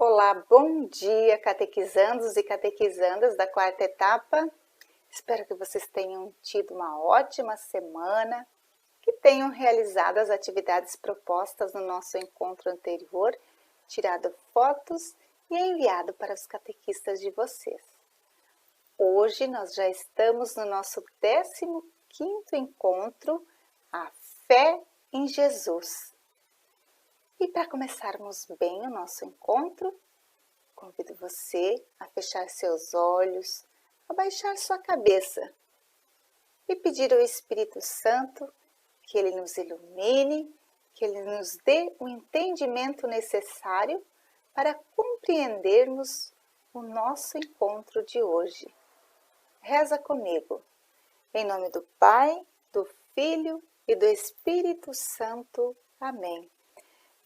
Olá, bom dia, catequizandos e catequizandas da quarta etapa. Espero que vocês tenham tido uma ótima semana, que tenham realizado as atividades propostas no nosso encontro anterior, tirado fotos e enviado para os catequistas de vocês. Hoje nós já estamos no nosso 15º encontro, a fé em Jesus. E para começarmos bem o nosso encontro, convido você a fechar seus olhos, a baixar sua cabeça e pedir ao Espírito Santo que Ele nos ilumine, que Ele nos dê o entendimento necessário para compreendermos o nosso encontro de hoje. Reza comigo, em nome do Pai, do Filho e do Espírito Santo. Amém.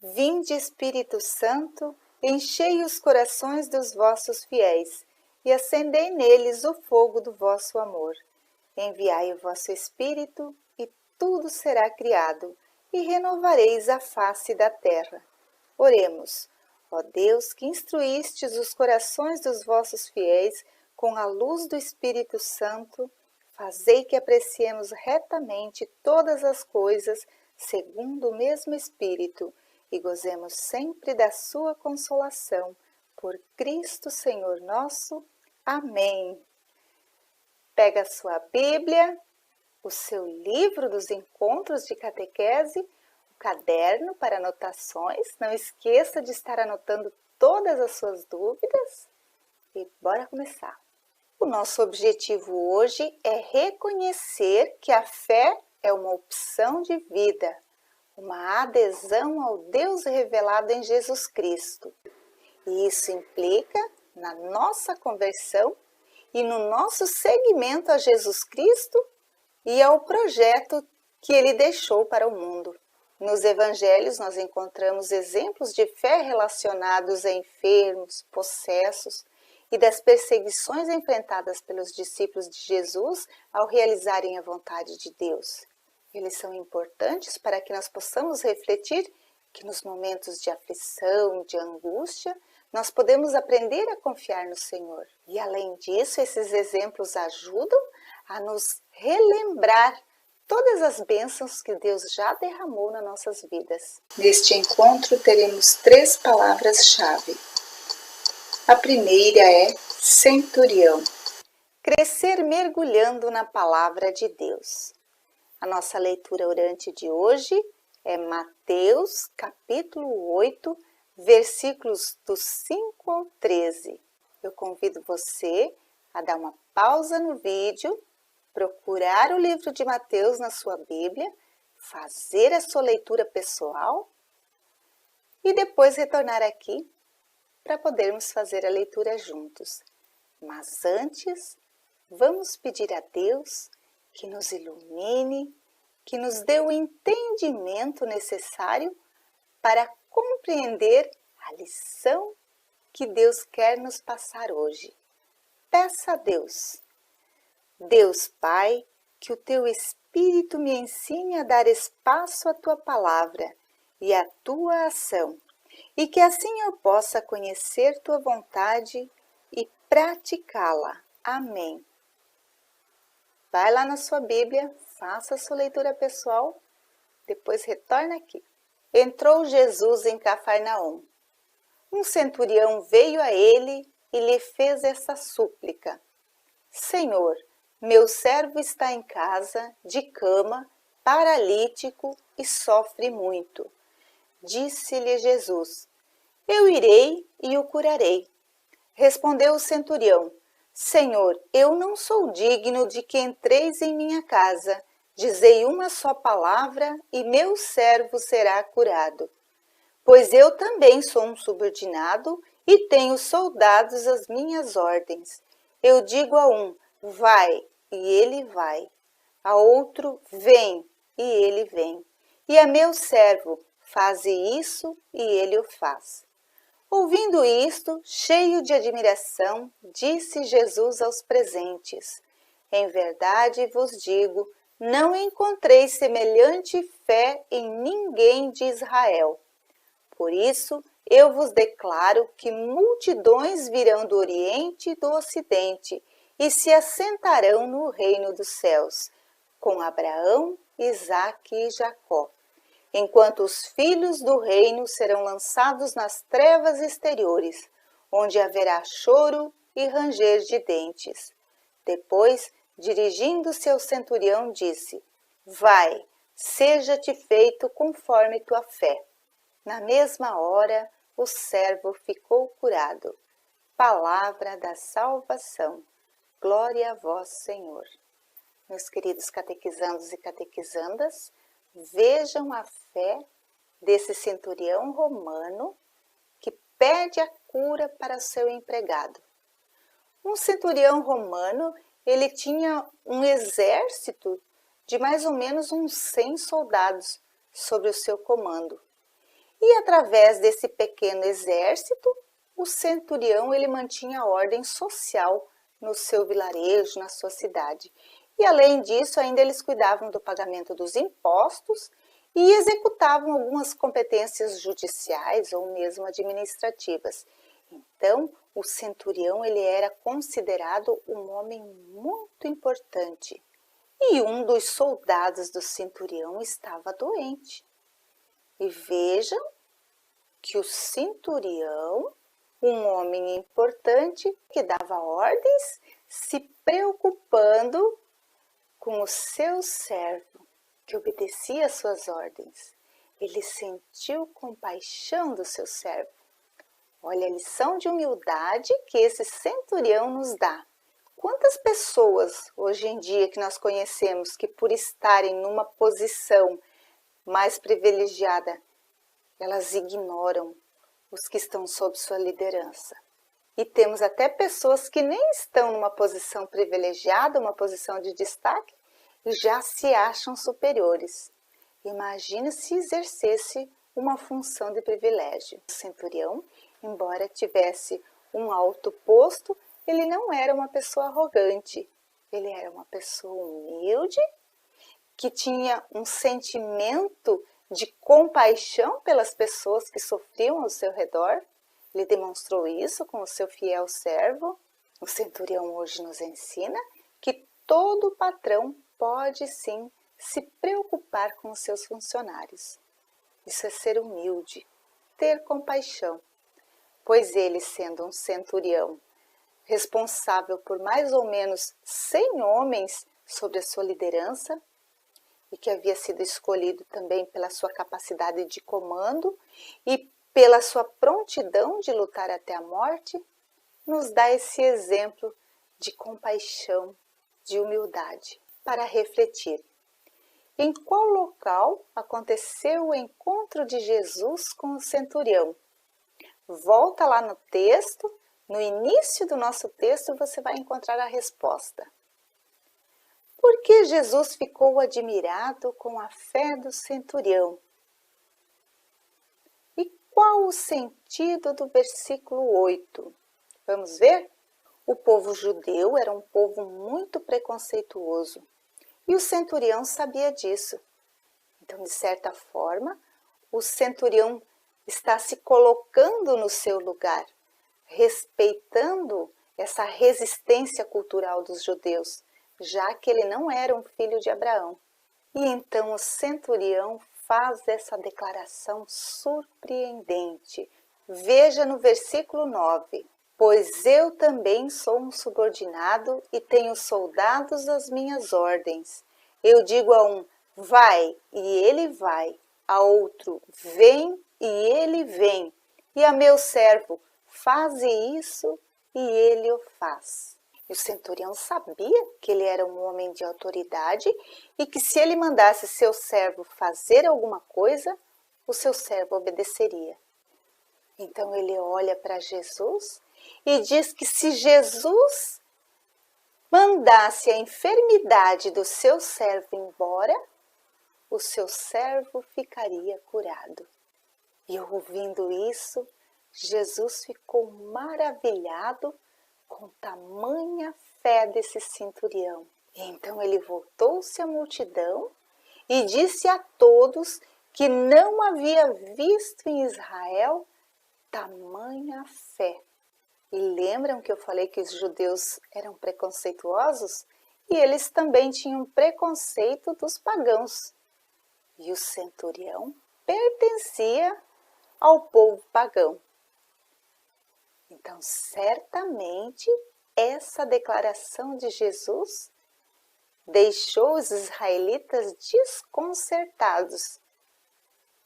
Vinde, Espírito Santo, enchei os corações dos vossos fiéis e acendei neles o fogo do vosso amor. Enviai o vosso Espírito e tudo será criado e renovareis a face da terra. Oremos. Ó Deus, que instruístes os corações dos vossos fiéis com a luz do Espírito Santo, fazei que apreciemos retamente todas as coisas segundo o mesmo Espírito e gozemos sempre da sua consolação. Por Cristo Senhor nosso. Amém. Pega a sua Bíblia, o seu livro dos encontros de catequese, o caderno para anotações. Não esqueça de estar anotando todas as suas dúvidas. E bora começar. O nosso objetivo hoje é reconhecer que a fé é uma opção de vida, uma adesão ao Deus revelado em Jesus Cristo. E isso implica na nossa conversão e no nosso seguimento a Jesus Cristo e ao projeto que Ele deixou para o mundo. Nos evangelhos nós encontramos exemplos de fé relacionados a enfermos, possessos e das perseguições enfrentadas pelos discípulos de Jesus ao realizarem a vontade de Deus. Eles são importantes para que nós possamos refletir que nos momentos de aflição, de angústia, nós podemos aprender a confiar no Senhor. E além disso, esses exemplos ajudam a nos relembrar todas as bênçãos que Deus já derramou nas nossas vidas. Neste encontro teremos 3 palavras-chave. A primeira é centurião. Crescer mergulhando na palavra de Deus. A nossa leitura orante de hoje é Mateus, capítulo 8, versículos do 5 ao 13. Eu convido você a dar uma pausa no vídeo, procurar o livro de Mateus na sua Bíblia, fazer a sua leitura pessoal e depois retornar aqui para podermos fazer a leitura juntos. Mas antes, vamos pedir a Deus que nos ilumine, que nos dê o entendimento necessário para compreender a lição que Deus quer nos passar hoje. Peça a Deus. Deus Pai, que o Teu Espírito me ensine a dar espaço à Tua palavra e à Tua ação, e que assim eu possa conhecer Tua vontade e praticá-la. Amém. Vai lá na sua Bíblia, faça a sua leitura pessoal, depois retorna aqui. Entrou Jesus em Cafarnaum. Um centurião veio a ele e lhe fez essa súplica. Senhor, meu servo está em casa, de cama, paralítico e sofre muito. Disse-lhe Jesus, eu irei e o curarei. Respondeu o centurião, Senhor, eu não sou digno de que entreis em minha casa. Dizei uma só palavra e meu servo será curado. Pois eu também sou um subordinado e tenho soldados às minhas ordens. Eu digo a um, vai, e ele vai. A outro, vem, e ele vem. E a meu servo, faze isso, e ele o faz. Ouvindo isto, cheio de admiração, disse Jesus aos presentes, em verdade vos digo, não encontrei semelhante fé em ninguém de Israel. Por isso, eu vos declaro que multidões virão do Oriente e do Ocidente e se assentarão no reino dos céus, com Abraão, Isaque e Jacó, enquanto os filhos do reino serão lançados nas trevas exteriores, onde haverá choro e ranger de dentes. Depois, dirigindo-se ao centurião, disse: Vai, seja-te feito conforme tua fé. Na mesma hora, o servo ficou curado. Palavra da salvação. Glória a vós, Senhor. Meus queridos catequizandos e catequizandas, vejam a fé desse centurião romano que pede a cura para seu empregado. Um centurião romano, ele tinha um exército de mais ou menos uns 100 soldados sob o seu comando. E através desse pequeno exército, o centurião ele mantinha a ordem social no seu vilarejo, na sua cidade. E além disso, ainda eles cuidavam do pagamento dos impostos e executavam algumas competências judiciais ou mesmo administrativas. Então, o centurião ele era considerado um homem muito importante. E um dos soldados do centurião estava doente. E vejam que o centurião, um homem importante que dava ordens, se preocupando com o seu servo, que obedecia às suas ordens. Ele sentiu compaixão do seu servo. Olha a lição de humildade que esse centurião nos dá. Quantas pessoas hoje em dia que nós conhecemos que por estarem numa posição mais privilegiada, elas ignoram os que estão sob sua liderança. E temos até pessoas que nem estão numa posição privilegiada, uma posição de destaque, e já se acham superiores. Imagine se exercesse uma função de privilégio. O centurião, embora tivesse um alto posto, ele não era uma pessoa arrogante. Ele era uma pessoa humilde, que tinha um sentimento de compaixão pelas pessoas que sofriam ao seu redor. Ele demonstrou isso com o seu fiel servo. O centurião hoje nos ensina que todo patrão pode sim se preocupar com os seus funcionários. Isso é ser humilde, ter compaixão, pois ele, sendo um centurião, responsável por mais ou menos 100 homens sob a sua liderança, e que havia sido escolhido também pela sua capacidade de comando e pela sua prontidão de lutar até a morte, nos dá esse exemplo de compaixão, de humildade, para refletir. Em qual local aconteceu o encontro de Jesus com o centurião? Volta lá no texto, no início do nosso texto você vai encontrar a resposta. Por que Jesus ficou admirado com a fé do centurião? E qual o sentido do versículo 8? Vamos ver? O povo judeu era um povo muito preconceituoso e o centurião sabia disso. Então, de certa forma, o centurião está se colocando no seu lugar, respeitando essa resistência cultural dos judeus, já que ele não era um filho de Abraão. E então o centurião faz essa declaração surpreendente. Veja no versículo 9. Pois eu também sou um subordinado e tenho soldados às minhas ordens. Eu digo a um, vai, e ele vai. A outro, vem, e ele vem. E a meu servo, faze isso, e ele o faz. E o centurião sabia que ele era um homem de autoridade e que se ele mandasse seu servo fazer alguma coisa, o seu servo obedeceria. Então ele olha para Jesus e diz que se Jesus mandasse a enfermidade do seu servo embora, o seu servo ficaria curado. E ouvindo isso, Jesus ficou maravilhado com tamanha fé desse centurião. Então ele voltou-se à multidão e disse a todos que não havia visto em Israel tamanha fé! E lembram que eu falei que os judeus eram preconceituosos? E eles também tinham preconceito dos pagãos. E o centurião pertencia ao povo pagão. Então, certamente, essa declaração de Jesus deixou os israelitas desconcertados.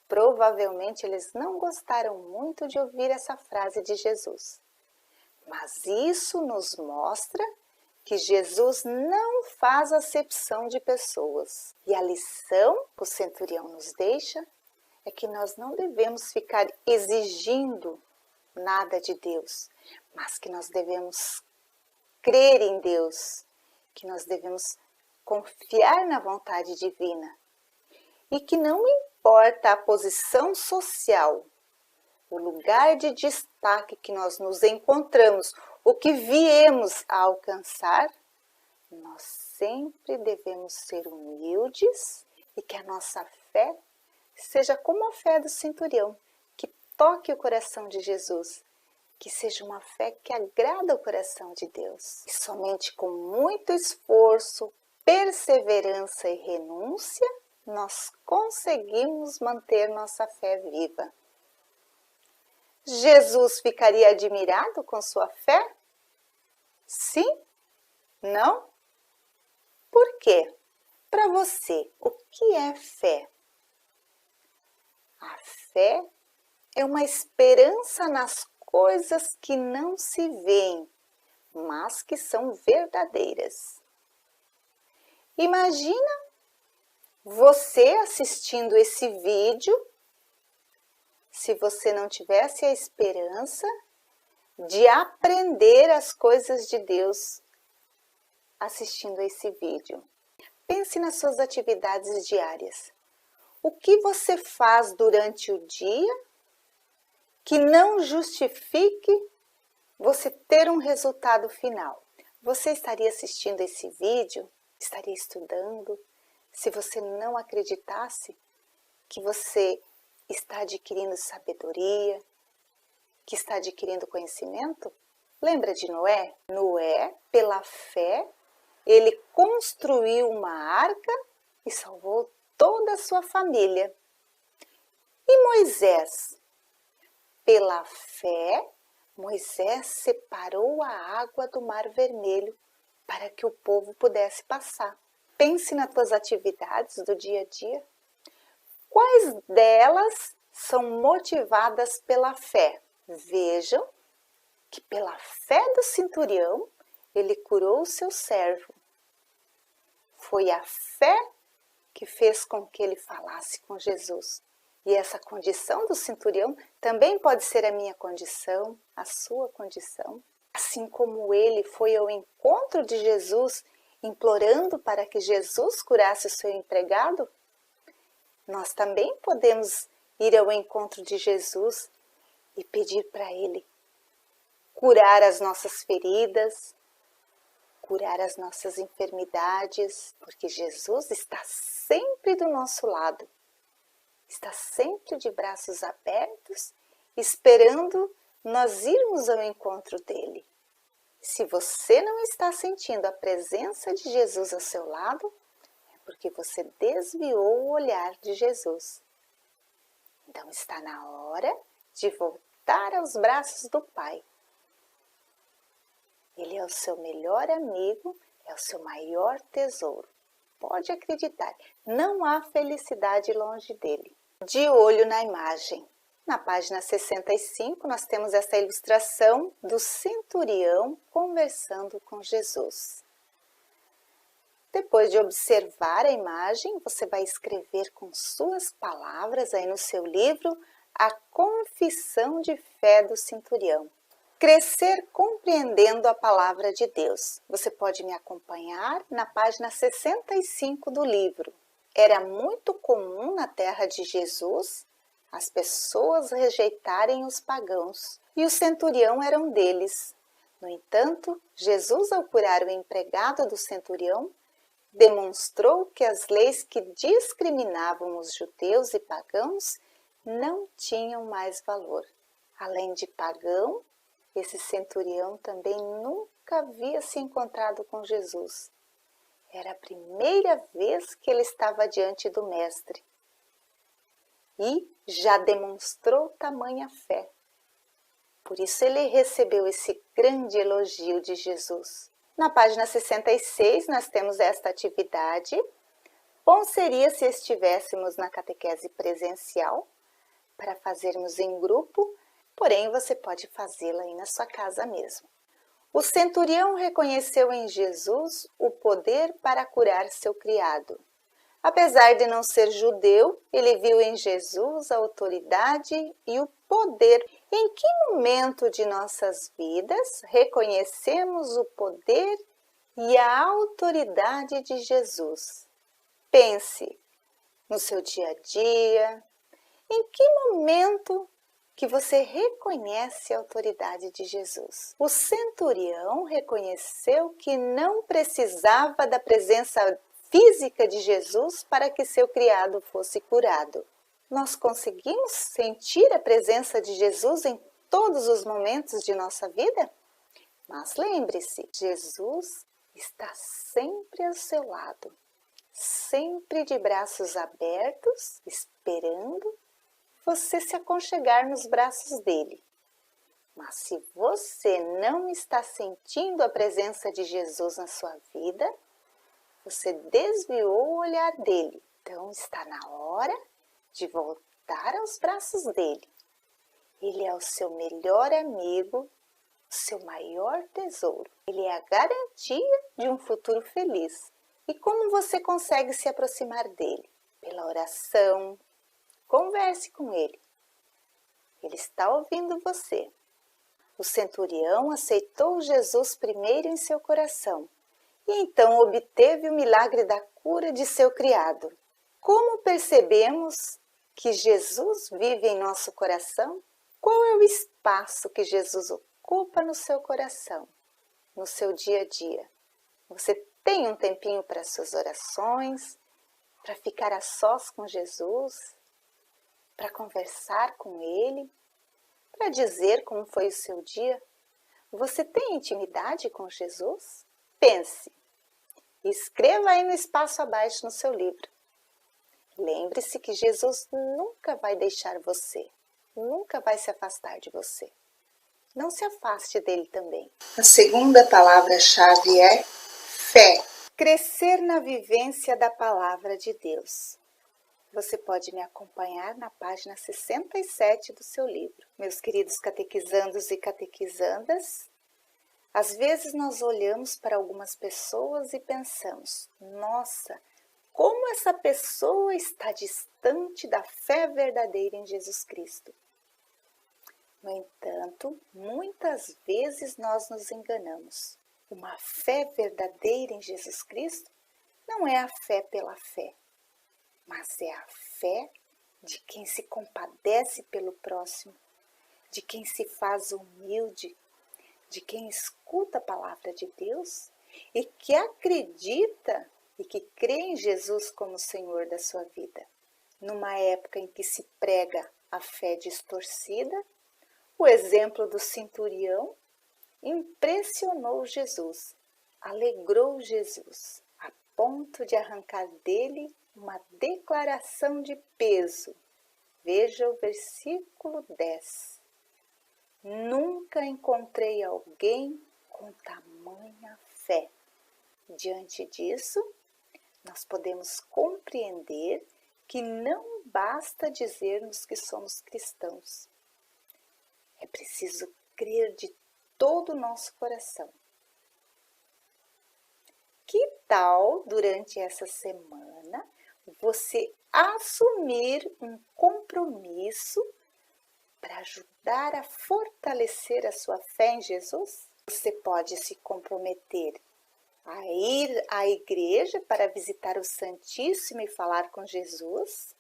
Provavelmente eles não gostaram muito de ouvir essa frase de Jesus. Mas isso nos mostra que Jesus não faz acepção de pessoas. E a lição que o centurião nos deixa é que nós não devemos ficar exigindo nada de Deus, mas que nós devemos crer em Deus, que nós devemos confiar na vontade divina e que não importa a posição social, o lugar de destaque que nós nos encontramos, o que viemos a alcançar, nós sempre devemos ser humildes e que a nossa fé seja como a fé do centurião, que toque o coração de Jesus, que seja uma fé que agrada o coração de Deus. E somente com muito esforço, perseverança e renúncia, nós conseguimos manter nossa fé viva. Jesus ficaria admirado com sua fé? Sim? Não? Por quê? Para você, o que é fé? A fé é uma esperança nas coisas que não se veem, mas que são verdadeiras. Imagina você assistindo esse vídeo, se você não tivesse a esperança de aprender as coisas de Deus assistindo esse vídeo. Pense nas suas atividades diárias. O que você faz durante o dia que não justifique você ter um resultado final? Você estaria assistindo esse vídeo, estaria estudando, se você não acreditasse que você está adquirindo sabedoria, que está adquirindo conhecimento? Lembra de Noé? Noé, pela fé, ele construiu uma arca e salvou toda a sua família. E Moisés? Pela fé, Moisés separou a água do Mar Vermelho para que o povo pudesse passar. Pense nas tuas atividades do dia a dia. Quais delas são motivadas pela fé? Vejam que pela fé do centurião, ele curou o seu servo. Foi a fé que fez com que ele falasse com Jesus. E essa condição do centurião também pode ser a minha condição, a sua condição. Assim como ele foi ao encontro de Jesus, implorando para que Jesus curasse o seu empregado, nós também podemos ir ao encontro de Jesus e pedir para ele curar as nossas feridas, curar as nossas enfermidades, porque Jesus está sempre do nosso lado, está sempre de braços abertos, esperando nós irmos ao encontro dele. Se você não está sentindo a presença de Jesus ao seu lado, é porque você desviou o olhar de Jesus. Então está na hora de voltar aos braços do Pai. Ele é o seu melhor amigo, é o seu maior tesouro. Pode acreditar, não há felicidade longe dele. De olho na imagem. Na página 65, nós temos essa ilustração do centurião conversando com Jesus. Depois de observar a imagem, você vai escrever com suas palavras aí no seu livro a confissão de fé do centurião. Crescer compreendendo a palavra de Deus. Você pode me acompanhar na página 65 do livro. Era muito comum na terra de Jesus as pessoas rejeitarem os pagãos, e o centurião era um deles. No entanto, Jesus, ao curar o empregado do centurião, demonstrou que as leis que discriminavam os judeus e pagãos não tinham mais valor. Além de pagão, esse centurião também nunca havia se encontrado com Jesus. Era a primeira vez que ele estava diante do Mestre. E já demonstrou tamanha fé. Por isso ele recebeu esse grande elogio de Jesus. Na página 66 nós temos esta atividade. Bom seria se estivéssemos na catequese presencial para fazermos em grupo, porém você pode fazê-la aí na sua casa mesmo. O centurião reconheceu em Jesus o poder para curar seu criado. Apesar de não ser judeu, ele viu em Jesus a autoridade e o poder. Em que momento de nossas vidas reconhecemos o poder e a autoridade de Jesus? Pense no seu dia a dia. Em que momento que você reconhece a autoridade de Jesus? O centurião reconheceu que não precisava da presença física de Jesus para que seu criado fosse curado. Nós conseguimos sentir a presença de Jesus em todos os momentos de nossa vida? Mas lembre-se, Jesus está sempre ao seu lado, sempre de braços abertos, esperando você se aconchegar nos braços dele. Mas se você não está sentindo a presença de Jesus na sua vida, você desviou o olhar dele. Então está na hora de voltar aos braços dele. Ele é o seu melhor amigo, o seu maior tesouro. Ele é a garantia de um futuro feliz. E como você consegue se aproximar dele? Pela oração. Converse com ele. Ele está ouvindo você. O centurião aceitou Jesus primeiro em seu coração e então obteve o milagre da cura de seu criado. Como percebemos que Jesus vive em nosso coração? Qual é o espaço que Jesus ocupa no seu coração, no seu dia a dia? Você tem um tempinho para suas orações, para ficar a sós com Jesus, para conversar com Ele, para dizer como foi o seu dia? Você tem intimidade com Jesus? Pense. Escreva aí no espaço abaixo no seu livro. Lembre-se que Jesus nunca vai deixar você, nunca vai se afastar de você. Não se afaste dele também. A segunda palavra-chave é fé. Crescer na vivência da palavra de Deus. Você pode me acompanhar na página 67 do seu livro. Meus queridos catequizandos e catequizandas, às vezes nós olhamos para algumas pessoas e pensamos, nossa, como essa pessoa está distante da fé verdadeira em Jesus Cristo. No entanto, muitas vezes nós nos enganamos. Uma fé verdadeira em Jesus Cristo não é a fé pela fé, mas é a fé de quem se compadece pelo próximo, de quem se faz humilde, de quem escuta a palavra de Deus e que acredita e que crê em Jesus como Senhor da sua vida. Numa época em que se prega a fé distorcida, o exemplo do centurião impressionou Jesus, alegrou Jesus, a ponto de arrancar dele uma declaração de peso. Veja o versículo 10. Nunca encontrei alguém com tamanha fé. Diante disso, nós podemos compreender que não basta dizermos que somos cristãos. É preciso crer de todo o nosso coração. Que tal, durante essa semana, você assumir um compromisso para ajudar a fortalecer a sua fé em Jesus? Você pode se comprometer a ir à igreja para visitar o Santíssimo e falar com Jesus.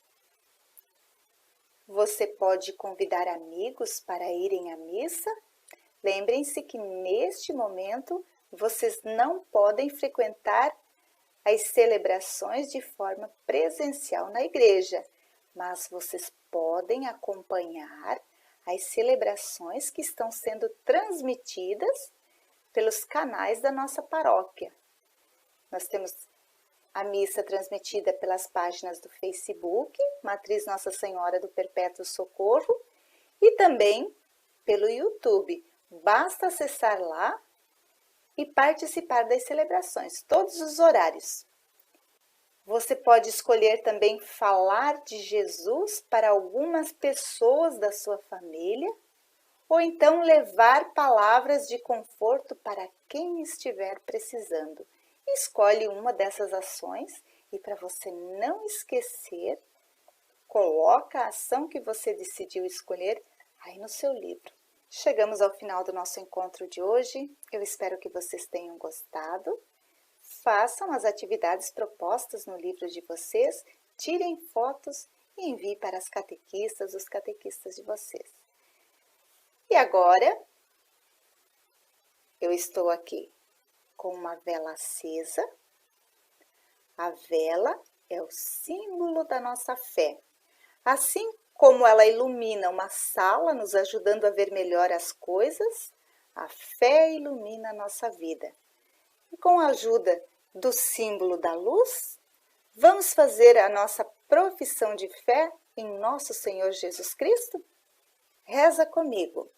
Você pode convidar amigos para irem à missa. Lembrem-se que neste momento vocês não podem frequentar as celebrações de forma presencial na igreja, mas vocês podem acompanhar as celebrações que estão sendo transmitidas pelos canais da nossa paróquia. Nós temos a missa transmitida pelas páginas do Facebook, Matriz Nossa Senhora do Perpétuo Socorro, e também pelo YouTube. Basta acessar lá e participar das celebrações, todos os horários. Você pode escolher também falar de Jesus para algumas pessoas da sua família, ou então levar palavras de conforto para quem estiver precisando. Escolhe uma dessas ações e, para você não esquecer, coloca a ação que você decidiu escolher aí no seu livro. Chegamos ao final do nosso encontro de hoje. Eu espero que vocês tenham gostado. Façam as atividades propostas no livro de vocês, tirem fotos e enviem para as catequistas, os catequistas de vocês. E agora, eu estou aqui com uma vela acesa. A vela é o símbolo da nossa fé. Assim como ela ilumina uma sala, nos ajudando a ver melhor as coisas, a fé ilumina a nossa vida. E com a ajuda do símbolo da luz, vamos fazer a nossa profissão de fé em nosso Senhor Jesus Cristo? Reza comigo.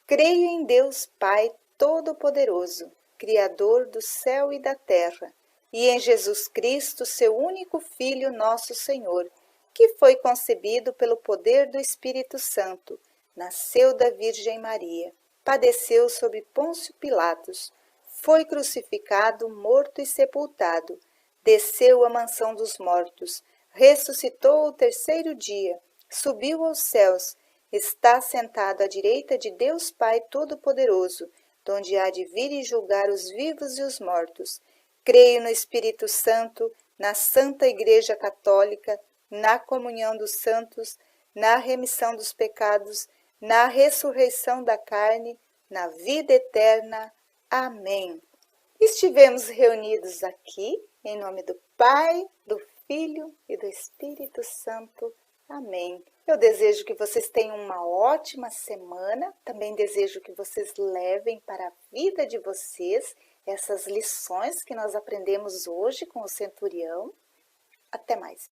Creio em Deus Pai Todo-Poderoso, Criador do céu e da terra, e em Jesus Cristo, seu único Filho, nosso Senhor, que foi concebido pelo poder do Espírito Santo, nasceu da Virgem Maria, padeceu sob Pôncio Pilatos, foi crucificado, morto e sepultado, desceu à mansão dos mortos, ressuscitou ao terceiro dia, subiu aos céus, está sentado à direita de Deus Pai Todo-Poderoso, donde há de vir e julgar os vivos e os mortos. Creio no Espírito Santo, na Santa Igreja Católica, na comunhão dos santos, na remissão dos pecados, na ressurreição da carne, na vida eterna. Amém. Estivemos reunidos aqui em nome do Pai, do Filho e do Espírito Santo. Amém. Eu desejo que vocês tenham uma ótima semana. Também desejo que vocês levem para a vida de vocês essas lições que nós aprendemos hoje com o centurião. Até mais.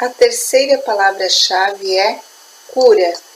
A terceira palavra-chave é cura.